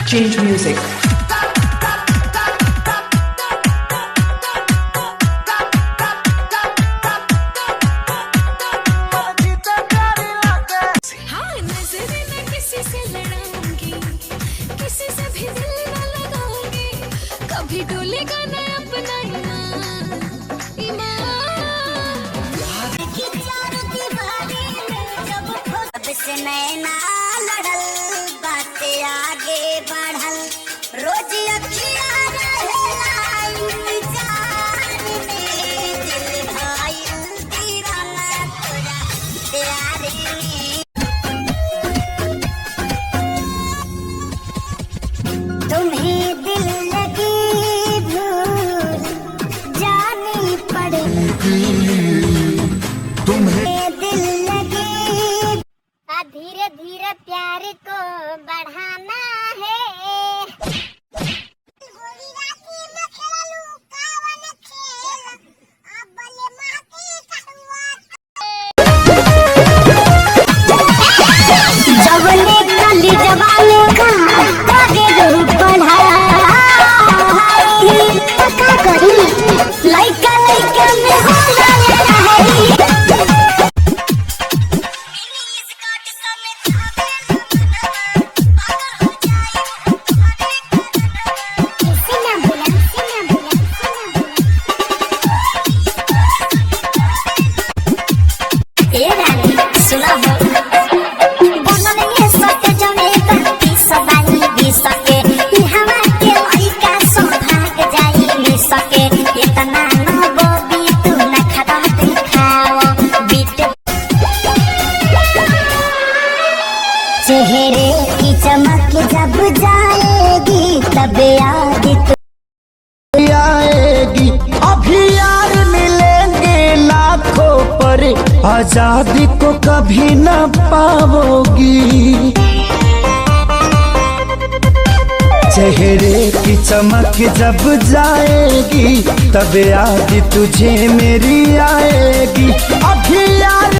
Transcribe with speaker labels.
Speaker 1: Change music.
Speaker 2: कभी डोलेगा ना अपना नैना लड़ल बातें आगे बढ़ल रोज अखियाँ रहेला इंतजार में दिल भाईल दीवाना तोरा प्यार में तुम्हें दिल लगी भूल जानी पड़ेगी तुम्हें दिल लगी धीरे धीरे प्यार को बढ़ाना है जवने कली जवानी का पक्का करी लइका लइका में हो चेहरे की चमक जब जाएगी तब याद
Speaker 3: आएगी। अभी यार मिलेंगे लाखों पर आजादी को कभी न पाओगी। चेहरे की चमक जब जाएगी तब याद तुझे मेरी आएगी। अभी यार